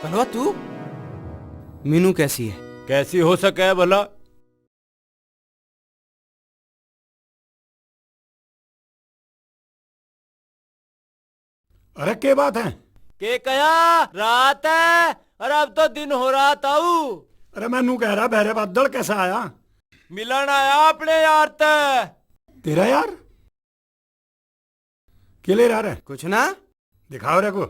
कलवा तू? मीनू कैसी है? कैसी हो सके भला? अरे क्या बात है? के कया रात है? अरे अब तो दिन हो रहा था। अरे मैनू कह रहा बहरे बादल कैसा आया? मिलन आया अपने यार ते। तेरा यार? क्या ले रहा है? कुछ ना। दिखाओ रे को।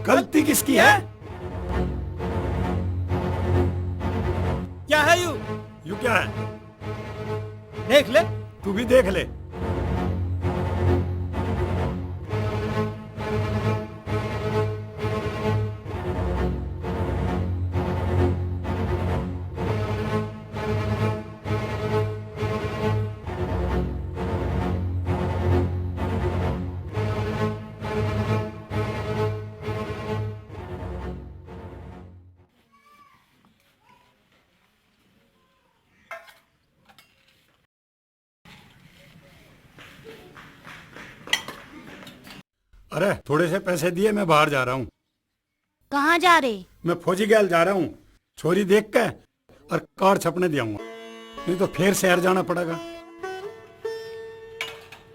गलती किसकी है? क्या है यू? यू क्या है? देख ले। तू भी देख ले। अरे थोड़े से पैसे दिए, मैं बाहर जा रहा हूँ। कहाँ जा रहे? मैं फौजी गैल जा रहा हूँ। छोरी देख के और कार छपने दियाऊंगा, नहीं तो फिर शहर जाना पड़ेगा।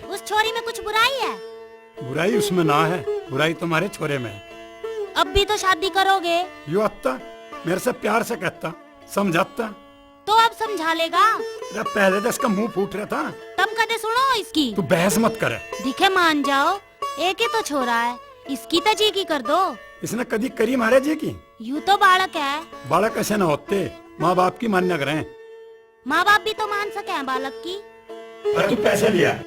उस छोरी में कुछ बुराई है? बुराई उसमें ना है, बुराई तुम्हारे छोरे में है। अब भी तो शादी करोगे? यू आता मेरे से प्यार से कहता, समझाता। तो अब समझा लेगा? अरे पहले तो इसका मुंह फूट रहा था। तब कदे सुनो इसकी। तू बहस मत करे। दिखे मान जाओ, एक ही तो छोरा है, इसकी तो जी की कर दो। इसने कदी करी महाराज जी की? यू तो बालक है। बालक ऐसे न होते, माँ बाप की मान्य करें। माँ बाप भी तो मान सके हैं बालक की। अरे तू पैसे लिया?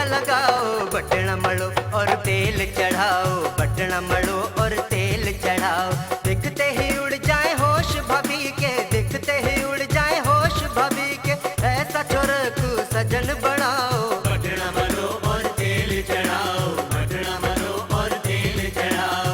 लगाओ, बटना मलो और तेल चढ़ाओ, बटना मलो और तेल चढ़ाओ। दिखते ही उड़ जाए होश भाभी के, दिखते ही उड़ जाए होश भाभी के, ऐसा छोरे को सजन बनाओ। बटना मलो और तेल चढ़ाओ, बटना मलो और तेल चढ़ाओ।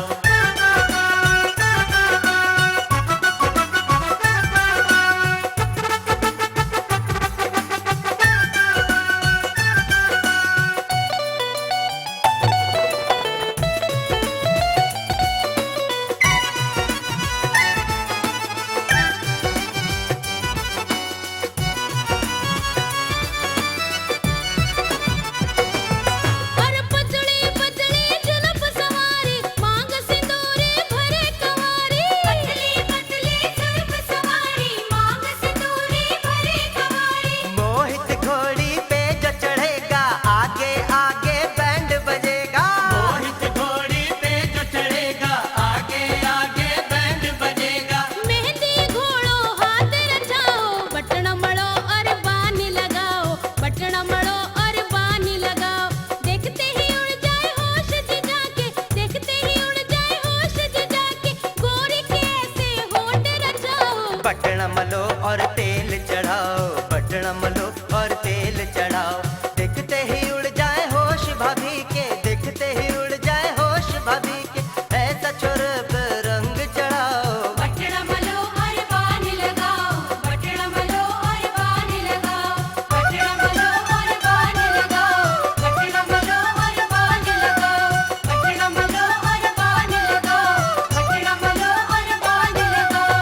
बटना मलो और तेल चढ़ाओ, बटना मलो और तेल चढ़ाओ। दिखते ही उड़ जाए होश भाभी के, दिखते ही उड़ जाए होश भाभी के, ऐसा छोर पे रंग चढ़ाओ। बटना मलो और बान लगाओ, बटना मलो और बान लगाओ, बटना मलो और बान लगाओ, बटना मलो और बान लगाओ, बटना मलो और बान लगाओ, बटना मलो और बान लगाओ।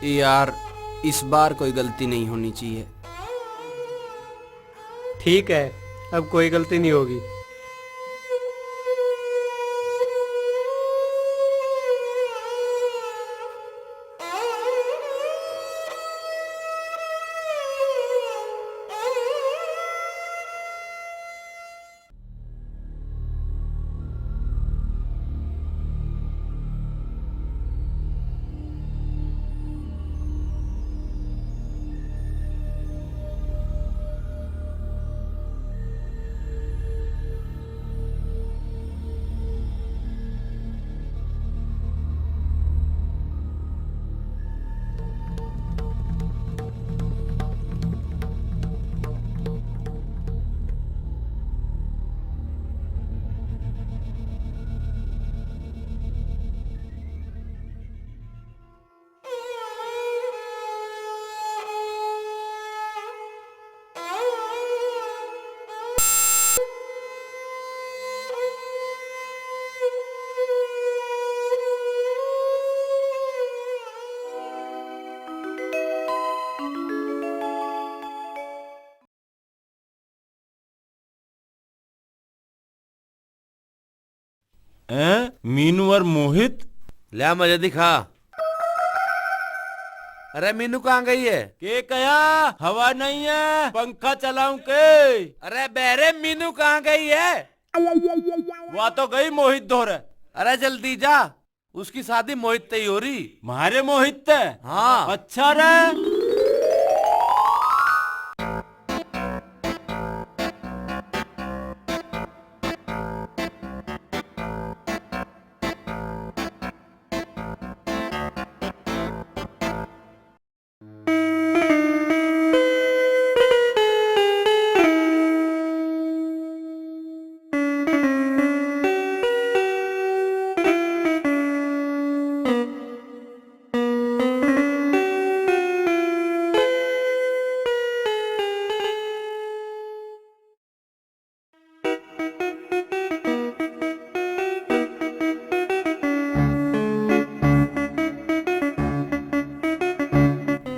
यार इस बार कोई गलती नहीं होनी चाहिए। ठीक है, अब कोई गलती नहीं होगी। मीनू और मोहित ले मुझे दिखा। अरे मीनू कहाँ गई है? के कया हवा नहीं है, पंखा चलाऊं के? अरे बहरे मीनू कहाँ गई है? वह तो गई मोहित धोरे। अरे जल्दी जा, उसकी शादी मोहित से ही हो रही। मारे मोहित ते? हाँ। अच्छा रे।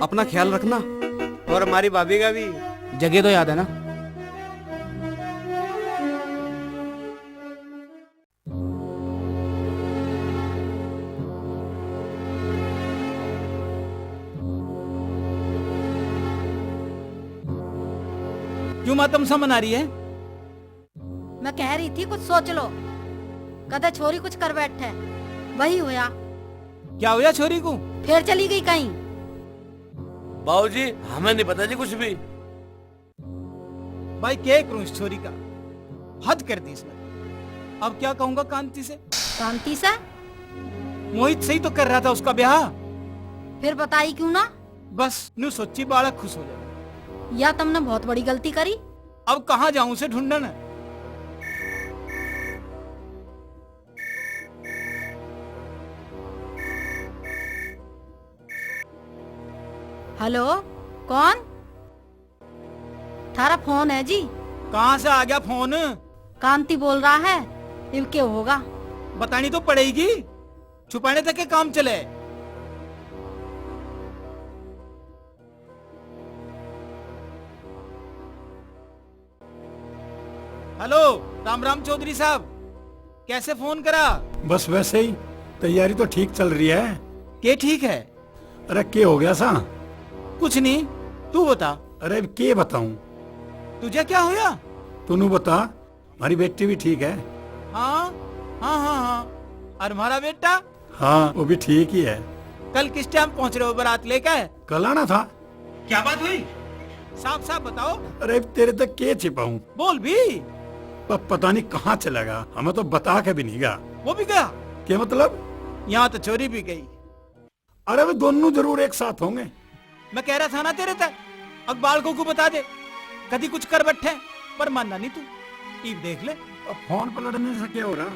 अपना ख्याल रखना। और हमारी भाभी का भी। जगह तो याद है ना? क्यों मातम सा मना रही है? मैं कह रही थी कुछ सोच लो। कदा छोरी कुछ कर बैठे, वही होया। क्या हुआ छोरी को? फिर चली गई कहीं? बाबूजी हमें नहीं पता जी कुछ भी। भाई क्या करूं इस छोरी का, हद कर दी इसने। अब क्या कहूंगा कांति से? कांति से? मोहित सही तो कर रहा था उसका ब्याह। फिर बताई क्यों ना? बस नू सोची बालक खुश हो जाए। या तुमने बहुत बड़ी गलती करी। अब कहाँ जाऊं उसे ढूंढने? हेलो, कौन? थारा फोन है जी। कहाँ से आ गया फोन? कांति बोल रहा है। इब क्या होगा? बतानी तो पड़ेगी, छुपाने तक के काम चले। हेलो राम राम चौधरी साहब, कैसे फोन करा? बस वैसे ही, तैयारी तो ठीक चल रही है। के ठीक है? अरे क्या हो गया सा? कुछ नहीं, तू बता। अरे अब क्या बताऊं? तुझे क्या हुआ? तूने बता, हमारी बेटी भी ठीक है। हाँ हाँ हाँ हाँ। और हमारा बेटा? हाँ वो भी ठीक ही है। कल किस टाइम पहुंच रहे हो बारात लेकर? कल आना था। क्या बात हुई? साफ साफ बताओ। अरे तेरे तक क्या छिपाऊं? बोल भी। पता नहीं कहाँ चला गया, हमें तो बता के भी नहीं गया। वो भी गया? क्या मतलब? यहाँ तो चोरी भी गई। अरे वे दोनों जरूर एक साथ होंगे। मैं कह रहा था ना तेरे तक, अब बालकों को बता दे, कभी कुछ कर बैठे, पर मानना नहीं तू। टीप देख ले। अब फोन पर लड़ने से क्या हो रहा?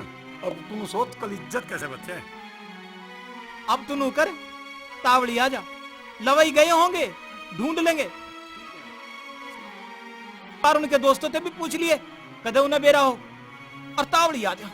अब तू सोच कल इज्जत कैसे बचे। अब तू नू कर, तावड़ी आ जा, लवई गए होंगे, ढूंढ लेंगे। पर उनके दोस्तों से भी पूछ लिए, कदे उन्हें बेरा हो, और तावड़ी आ जा।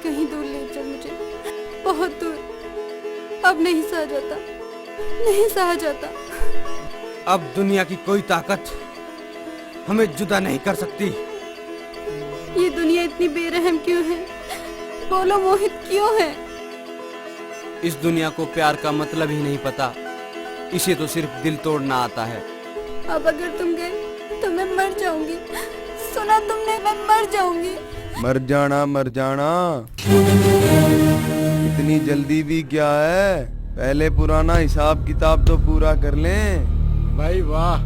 कहीं दूर ले चल मुझे, बहुत दूर। अब नहीं सहा जाता, नहीं सहा जाता। अब दुनिया की कोई ताकत हमें जुदा नहीं कर सकती। ये दुनिया इतनी बेरहम क्यों है? बोलो मोहित, क्यों है? इस दुनिया को प्यार का मतलब ही नहीं पता, इसे तो सिर्फ दिल तोड़ना आता है। अब अगर तुम गए तो मैं मर जाऊंगी। सुना तुमने, मैं मर जाऊंगी। मर जाना इतनी जल्दी भी क्या है? पहले पुराना हिसाब किताब तो पूरा कर लें। भाई वाह,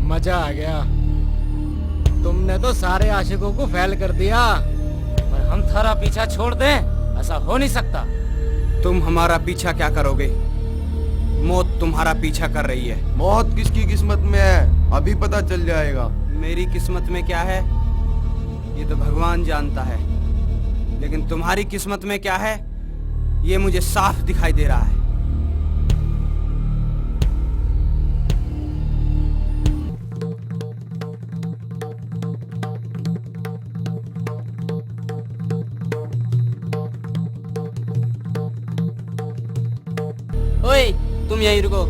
मजा आ गया। तुमने तो सारे आशिकों को फेल कर दिया। पर हम थारा पीछा छोड़ दें, ऐसा हो नहीं सकता। तुम हमारा पीछा क्या करोगे? मौत तुम्हारा पीछा कर रही है। मौत किसकी किस्मत में है अभी पता चल जाएगा। मेरी किस्मत में क्या है ये तो भगवान जानता है, लेकिन तुम्हारी किस्मत में क्या है ये मुझे साफ दिखाई दे रहा है। ओए तुम यहीं रुको,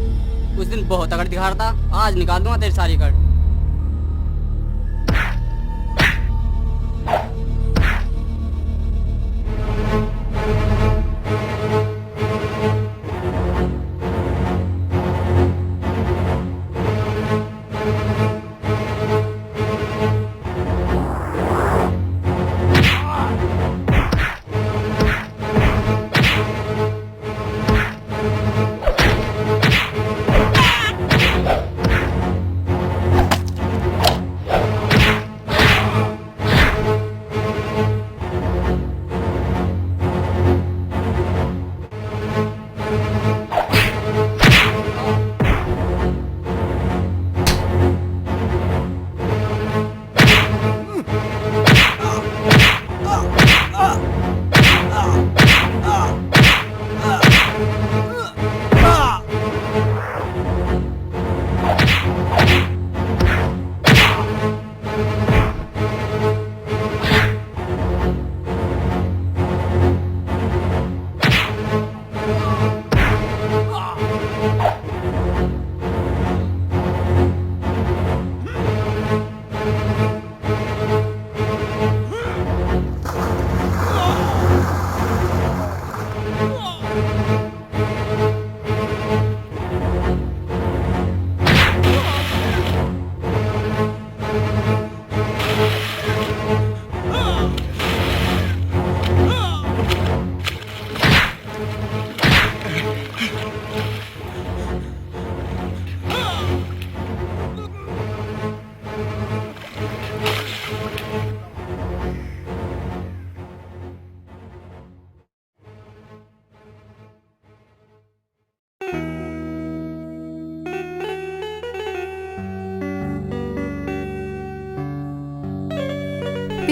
उस दिन बहुत अकड़ दिखा रहा था, आज निकाल दूंगा तेरी सारी अकड़।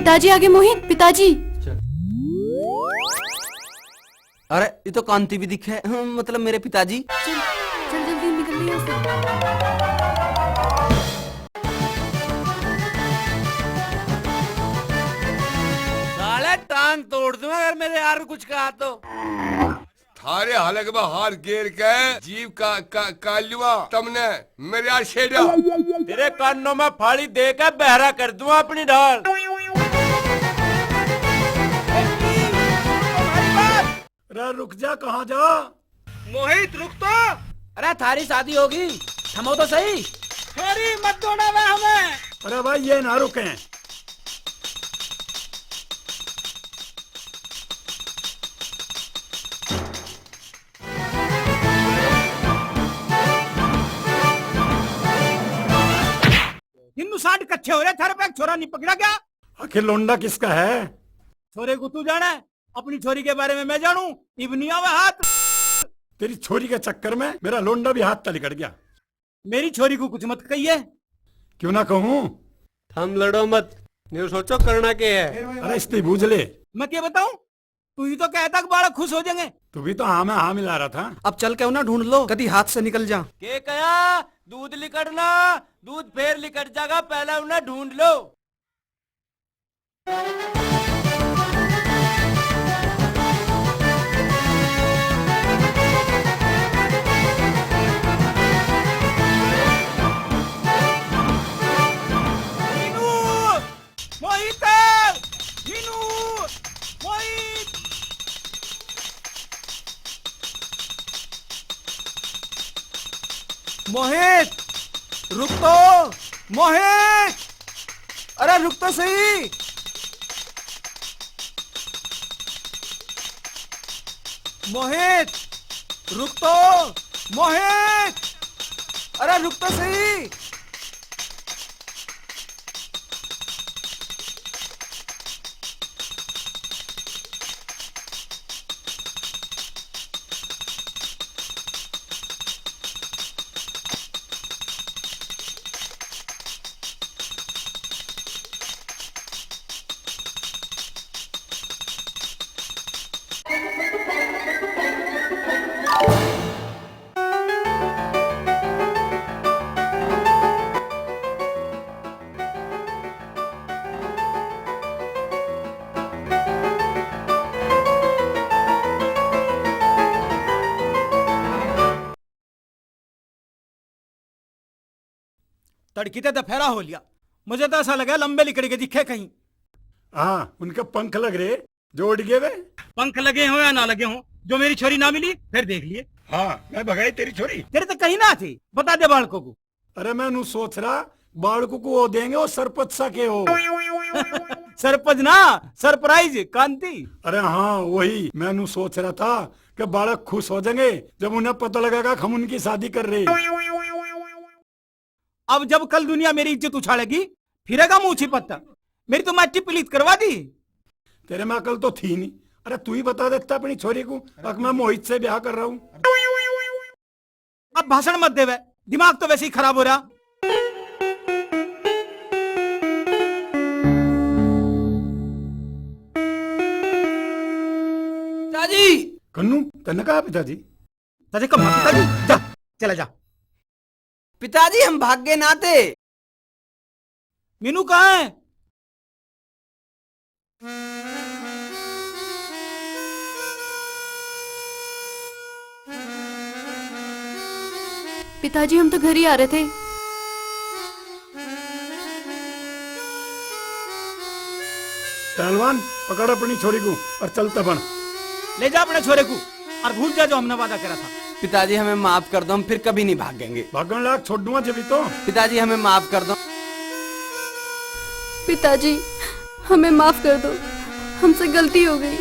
पिताजी आगे मोहित, पिताजी। अरे ये तो कांति भी दिखे, मतलब मेरे पिताजी। चल चल जल्दी निकल रही है। साले टांग तोड़ दूंगा अगर मेरे यार को कुछ कहा तो। थारे हलक में हार गेर के जीव का कालुआ तुमने मेरे यार शेड़ा। तेरे कानों में फाड़ी देकर बहरा कर दूंगा अपनी ढाल। अरे रुक जा, कहाँ जा? मोहित रुक तो। अरे थारी शादी होगी, थमो तो सही। छोरी मत दौड़ावा हमें। अरे भाई ये ना रुके। हिंदू साठ कच्चे हो रहे, थारे पे एक छोरा नहीं पकड़ा क्या? आखिर लोंडा किसका है? छोरे को तू जाना है, अपनी छोरी के बारे में मैं जानू। इबनी आवे हाथ। तेरी छोरी के चक्कर में मेरा लोंडा भी हाथ तले कट गया। मेरी छोरी को कुछ मत कहिए। क्यों ना कहूँ? हम लड़ो मत, न्यू सोचो करना के है। अरे इससे बूझ ले। मैं क्या बताऊं? तू ही तो कहता कि बालक खुश हो जाएंगे। तू भी तो हाँ में हाँ मिला रहा था। अब चल क्यों ना ढूंढ लो, कभी हाथ से निकल जा। के कया दूध लिकड़ना, दूध फेर लिकड़ जाएगा, पहले उन्हें ढूंढ लो। मोहित, मीनू, मोहित। मोहित रुक तो, मोहित। अरे रुक तो सही। मोहित रुक तो, मोहित। अरे रुक तो सही। तड़की ते दफेरा हो लिया। मुझे तो ऐसा लगा लंबे लिकड़ के दिखे कहीं। हाँ, उनके पंख लग रहे जो उड़ गए वे। पंख लगे हो या ना लगे हो, जो मेरी छोरी ना मिली फिर देख लिए। हाँ, मैं भगाई तेरी छोरी। तेरे तो कहीं ना थी, बता दे बालकों को। अरे मैं नू सोच रहा बालकों को वो देंगे, वो सरपंच सा के हो। सरपंच ना, सरप्राइज कांति। अरे हाँ वही, मैं नू सोच रहा था कि बालक खुश हो जाएंगे जब उन्हें पता लगेगा कि हम उनकी शादी कर रहे। अब जब कल दुनिया मेरी इज्जत उछालेगी, फिरेगा मुंह पत्ता। मेरी तो माटी पलीत करवा दी। तेरे में अकल तो थी नहीं। अरे तू ही बता देता अपनी छोरी को, अब मैं मोहित से ब्याह कर रहा हूँ। अब भाषण मत देवे, दिमाग तो वैसे ही खराब हो रहा। पिताजी। कन्नू तेने कहा पिताजी? ताजे कब पिताजी, जा चला जा। पिताजी हम भाग्य ना थे। मीनू कहाँ है? पिताजी हम तो घर ही आ रहे थे। पहलवान पकड़ अपनी छोरी को और चलता बन। ले जा अपने छोरे को और भूल जा जो हमने वादा करा था। पिताजी हमें माफ कर दो, हम फिर कभी नहीं भागेंगे। भागने लायक छोड़ दूंगा जब तो। पिताजी हमें माफ कर दो। पिताजी हमें माफ कर दो, हमसे गलती हो गई।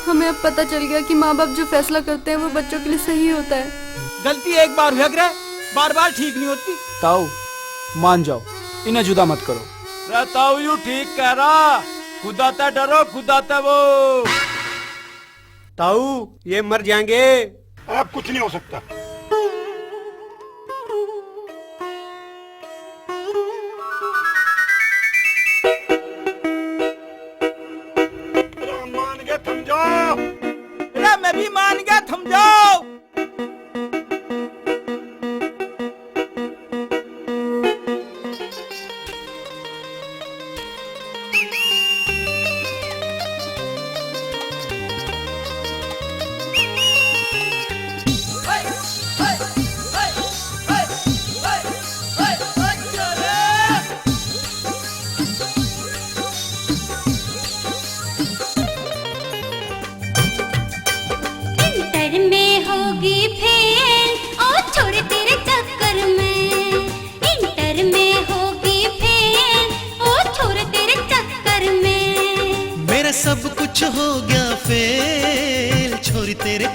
हमें अब पता चल गया कि माँ बाप जो फैसला करते हैं वो बच्चों के लिए सही होता है। गलती एक बार हुआ करे, बार बार ठीक नहीं होती। ताऊ मान जाओ, इन्हें जुदा मत करो। रहता यू ठीक कह रहा, खुदा ते डरो, खुदा ते वो। ताऊ ये मर जाएंगे। अब कुछ नहीं हो सकता।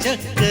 चक्कर